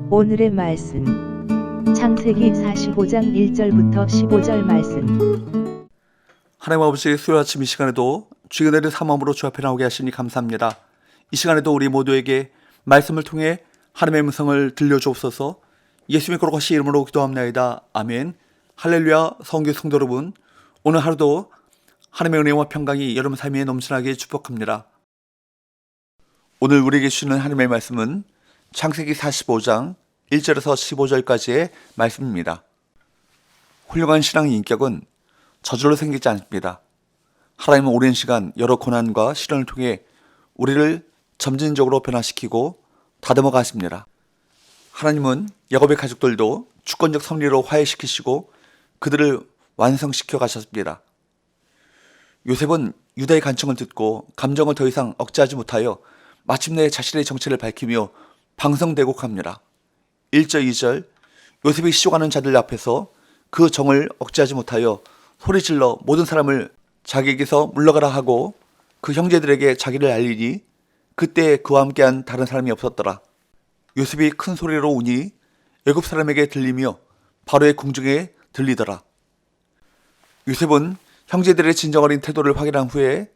오늘의 말씀 창세기 45장 1절부터 15절 말씀. 하나님 아버지, 수요 아침 이 시간에도 주의 은혜를 삼음으로 주 앞에 나오게 하시니 감사합니다. 이 시간에도 우리 모두에게 말씀을 통해 하나님의 음성을 들려주옵소서. 예수님의 거룩하신 이름으로 기도합나이다. 아멘. 할렐루야. 성교 성도 여러분, 오늘 하루도 하나님의 은혜와 평강이 여러분 삶에 넘쳐나게 축복합니다. 오늘 우리에게 주시는 하나님의 말씀은 창세기 45장 1절에서 15절까지의 말씀입니다. 훌륭한 신앙의 인격은 저절로 생기지 않습니다. 하나님은 오랜 시간 여러 고난과 시련을 통해 우리를 점진적으로 변화시키고 다듬어 가십니다. 하나님은 야곱의 가족들도 주권적 섭리로 화해시키시고 그들을 완성시켜 가셨습니다. 요셉은 유다의 간청을 듣고 감정을 더 이상 억제하지 못하여 마침내 자신의 정체를 밝히며 방성대곡합니다. 1절 2절 요셉이 시종하는 자들 앞에서 그 정을 억제하지 못하여 소리질러 모든 사람을 자기에게서 물러가라 하고 그 형제들에게 자기를 알리니 그때 그와 함께한 다른 사람이 없었더라. 요셉이 큰 소리로 우니 애굽 사람에게 들리며 바로의 궁중에 들리더라. 요셉은 형제들의 진정 어린 태도를 확인한 후에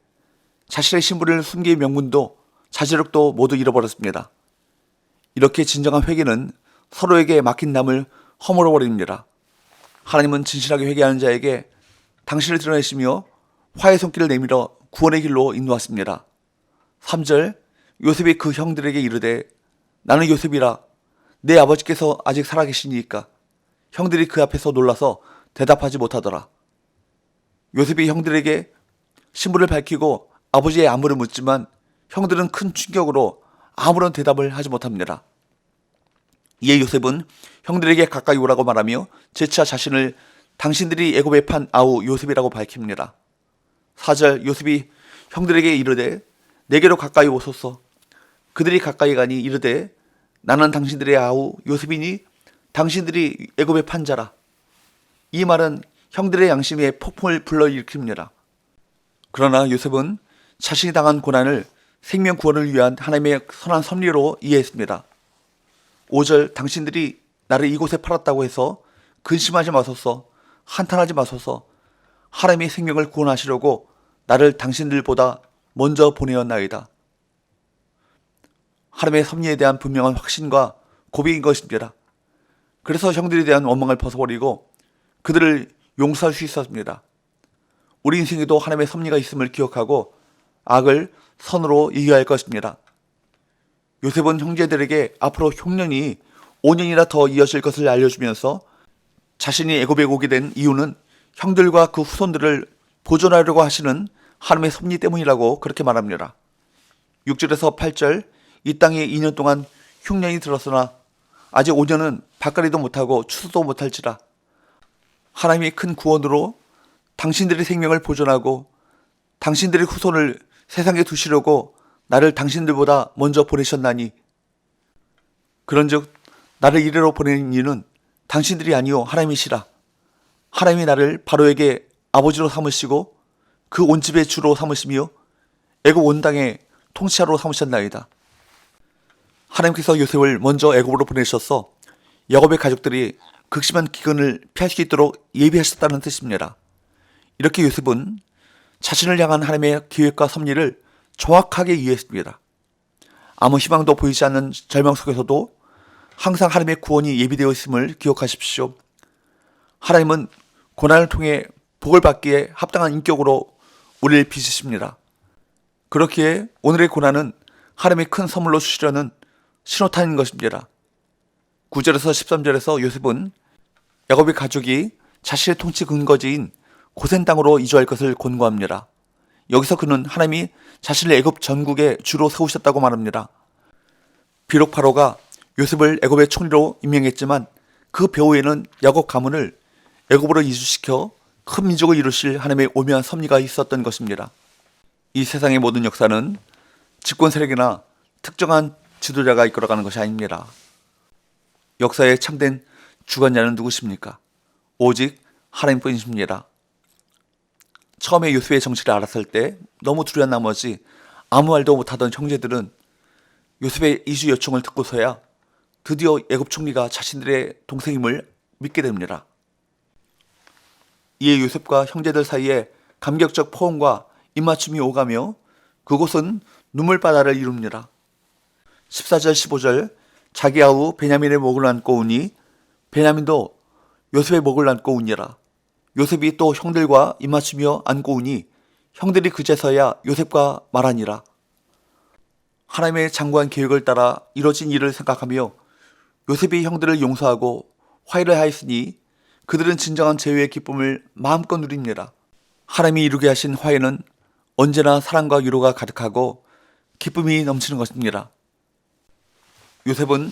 자신의 신분을 숨길 명분도 자제력도 모두 잃어버렸습니다. 이렇게 진정한 회개는 서로에게 막힌 남을 허물어버립니다. 하나님은 진실하게 회개하는 자에게 당신을 드러내시며 화해 손길을 내밀어 구원의 길로 인도하십니다. 3절 요셉이 그 형들에게 이르되 나는 요셉이라 내 아버지께서 아직 살아계시니까. 형들이 그 앞에서 놀라서 대답하지 못하더라. 요셉이 형들에게 신분을 밝히고 아버지의 안부를 묻지만 형들은 큰 충격으로 아무런 대답을 하지 못합니다. 이에 요셉은 형들에게 가까이 오라고 말하며 재차 자신을 당신들이 애굽에 판 아우 요셉이라고 밝힙니다. 4절 요셉이 형들에게 이르되 내게로 가까이 오소서. 그들이 가까이 가니 이르되 나는 당신들의 아우 요셉이니 당신들이 애굽에 판 자라. 이 말은 형들의 양심에 폭풍을 불러일으킵니다. 그러나 요셉은 자신이 당한 고난을 생명 구원을 위한 하나님의 선한 섭리로 이해했습니다. 5절 당신들이 나를 이곳에 팔았다고 해서 근심하지 마소서. 한탄하지 마소서. 하나님의 생명을 구원하시려고 나를 당신들보다 먼저 보내었나이다. 하나님의 섭리에 대한 분명한 확신과 고백인 것입니다. 그래서 형들에 대한 원망을 벗어버리고 그들을 용서할 수 있었습니다. 우리 인생에도 하나님의 섭리가 있음을 기억하고 악을 선으로 이겨야 할 것입니다. 요셉은 형제들에게 앞으로 흉년이 5년이나 더 이어질 것을 알려주면서 자신이 애굽에 오게 된 이유는 형들과 그 후손들을 보존하려고 하시는 하나님의 섭리 때문이라고 그렇게 말합니다. 6절에서 8절 이 땅에 2년 동안 흉년이 들었으나 아직 5년은 밭갈이도 못하고 추수도 못할지라. 하나님이 큰 구원으로 당신들의 생명을 보존하고 당신들의 후손을 세상에 두시려고 나를 당신들보다 먼저 보내셨나니 그런즉 나를 이래로 보낸 이는 당신들이 아니요 하나님이시라. 하나님이 나를 바로에게 아버지로 삼으시고 그 온 집의 주로 삼으시며 애굽 온 땅의 통치자로 삼으셨나이다. 하나님께서 요셉을 먼저 애굽으로 보내셔서 야곱의 가족들이 극심한 기근을 피할 수 있도록 예비하셨다는 뜻입니다. 이렇게 요셉은 자신을 향한 하나님의 계획과 섭리를 정확하게 이해했습니다. 아무 희망도 보이지 않는 절망 속에서도 항상 하나님의 구원이 예비되어 있음을 기억하십시오. 하나님은 고난을 통해 복을 받기에 합당한 인격으로 우리를 빚으십니다. 그렇기에 오늘의 고난은 하나님의 큰 선물로 주시려는 신호탄인 것입니다. 9절에서 13절에서 요셉은 야곱의 가족이 자신의 통치 근거지인 고센 땅으로 이주할 것을 권고합니다. 여기서 그는 하나님이 자신을 애굽 전국의 주로 세우셨다고 말합니다. 비록 바로가 요셉을 애굽의 총리로 임명했지만 그 배후에는 야곱 가문을 애굽으로 이주시켜 큰 민족을 이루실 하나님의 오묘한 섭리가 있었던 것입니다. 이 세상의 모든 역사는 집권 세력이나 특정한 지도자가 이끌어가는 것이 아닙니다. 역사의 참된 주관자는 누구십니까? 오직 하나님뿐이십니다. 처음에 요셉의 정체를 알았을 때 너무 두려운 나머지 아무 말도 못하던 형제들은 요셉의 이주 요청을 듣고서야 드디어 애굽 총리가 자신들의 동생임을 믿게 됩니다. 이에 요셉과 형제들 사이에 감격적 포옹과 입맞춤이 오가며 그곳은 눈물바다를 이룹니다. 14절 15절 자기 아우 베냐민의 목을 안고 우니 베냐민도 요셉의 목을 안고 우니라. 요셉이 또 형들과 입맞추며 안고 우니 형들이 그제서야 요셉과 말하니라. 하나님의 장구한 계획을 따라 이뤄진 일을 생각하며 요셉이 형들을 용서하고 화해를 하였으니 그들은 진정한 제외의 기쁨을 마음껏 누립니다. 하나님이 이루게 하신 화해는 언제나 사랑과 위로가 가득하고 기쁨이 넘치는 것입니다. 요셉은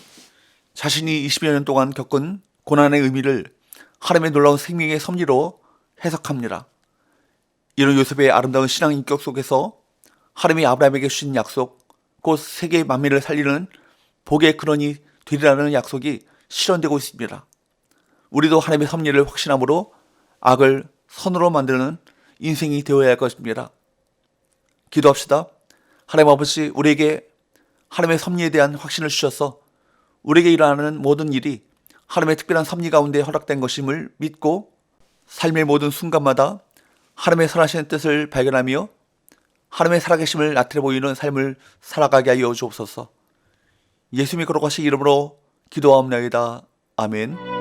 자신이 20여 년 동안 겪은 고난의 의미를 하나님의 놀라운 생명의 섭리로 해석합니다. 이런 요셉의 아름다운 신앙 인격 속에서 하나님이 아브라함에게 주신 약속, 곧 세계 만민을 살리는 복의 근원이 되리라는 약속이 실현되고 있습니다. 우리도 하나님의 섭리를 확신함으로 악을 선으로 만드는 인생이 되어야 할 것입니다. 기도합시다. 하나님 아버지, 우리에게 하나님의 섭리에 대한 확신을 주셔서 우리에게 일어나는 모든 일이 하나님의 특별한 섭리 가운데 허락된 것임을 믿고 삶의 모든 순간마다 하나님의 선하신 뜻을 발견하며 하나님의 살아계심을 나타내 보이는 삶을 살아가게 하여 주옵소서. 예수님의 거룩하신 이름으로 기도하옵나이다. 아멘.